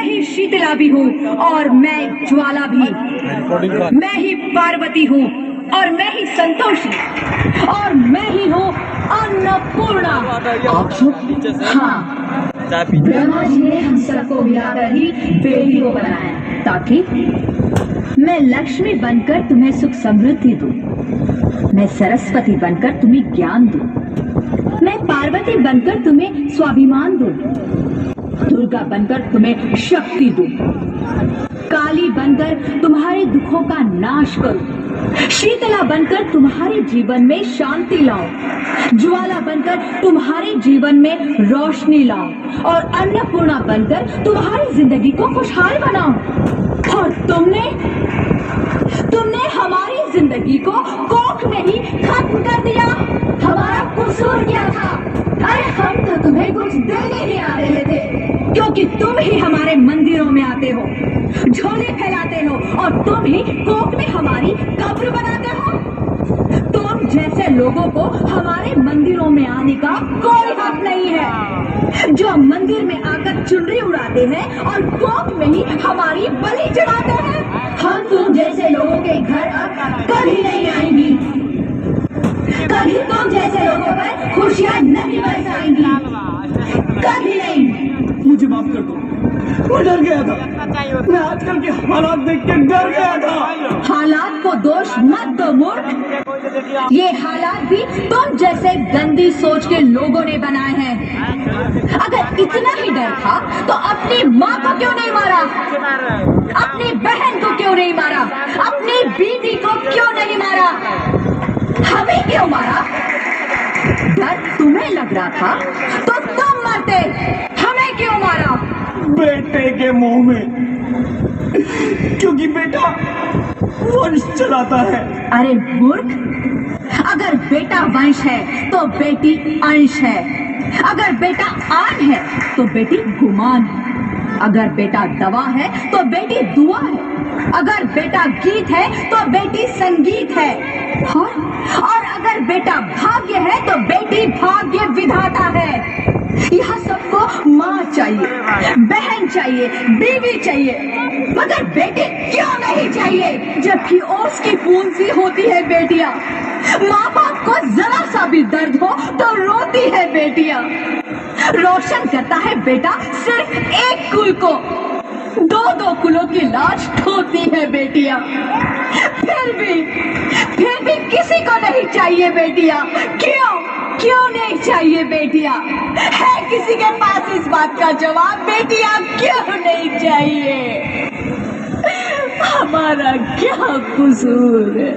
ही शीतला भी हूँ और मैं ज्वाला भी। मैं ही पार्वती हूँ और मैं ही संतोषी और मैं ही हूँ अन्नपूर्णा। हाँ, ब्रह्मा जी ने हम सबको मिलाकर ही बेटी को बनाया ताकि मैं लक्ष्मी बनकर तुम्हें सुख समृद्धि दूं, मैं सरस्वती बनकर तुम्हें ज्ञान दूं, मैं पार्वती बनकर तुम्हें स्वाभिमान दूं, दुर्गा बनकर तुम्हें शक्ति दूं, काली बनकर तुम्हारे दुखों का नाश करूं, शीतला बनकर तुम्हारे जीवन में शांति लाऊं, ज्वाला बनकर तुम्हारे जीवन में रोशनी लाऊं और अन्नपूर्णा बनकर तुम्हारी जिंदगी को खुशहाल बनाऊं। और तुमने हमारी जिंदगी को कोख में ही खत्म कर दिया। हमारा कसूर क्या था? अरे हम तो तुम्हें कुछ देने ही आ रहे थे, क्योंकि तुम ही हमारे मंदिरों में आते हो, झोले फैलाते हो और तुम ही कोख में हमारी कब्र बनाते हो। तुम जैसे लोगों को हमारे मंदिरों में आने का कोई हक नहीं है, जो मंदिर में आकर चुनरी उड़ाते हैं और कोख में ही हमारी बलि चढ़ाते हैं। हम तुम जैसे लोगों के घर अब कभी नहीं आएंगी, कभी तुम जैसे लोगों पर खुशियां नहीं बरसाएंगी, कभी नहीं। मुझे माफ कर दो, मैं डर गया था। मैं आजकल के हालात देख के डर गया था। हालात को दोष मत दो मूर्ख, ये हालात भी तुम जैसे गंदी सोच के लोगों ने बनाए हैं। अगर इतना ही डर था तो अपनी माँ को क्यों नहीं मारा, अपनी बहन को क्यों नहीं मारा, अपनी बीवी को क्यों नहीं मारा, हमें क्यों मारा? डर तुम्हें लग रहा था तो तुम मरते, हमें क्यों मारा? बेटे के मुंह में, क्योंकि बेटा वंश चलाता है। अरे मूर्ख, अगर बेटा वंश है तो बेटी अंश है, अगर बेटा आन है तो बेटी गुमान है, अगर बेटा दवा है तो बेटी दुआ है, अगर बेटा गीत है तो बेटी संगीत है, और अगर बेटा भाग्य है तो बेटी भाग्य विधाता है। यहाँ सबको माँ चाहिए, बहन चाहिए, बीवी चाहिए, मगर बेटी क्यों नहीं चाहिए? जबकि ओस की बूंद सी होती है बेटियां, माँ बाप को जरा सा भी दर्द हो तो रोती है बेटियां। रोशन करता है बेटा सिर्फ एक कुल को, दो कुलों की लाज ढोती है बेटियां। फिर भी किसी को नहीं चाहिए बेटियां। क्यों नहीं चाहिए बेटियां? है किसी के पास इस बात का जवाब? बेटियां क्यों नहीं चाहिए? हमारा क्या कसूर है?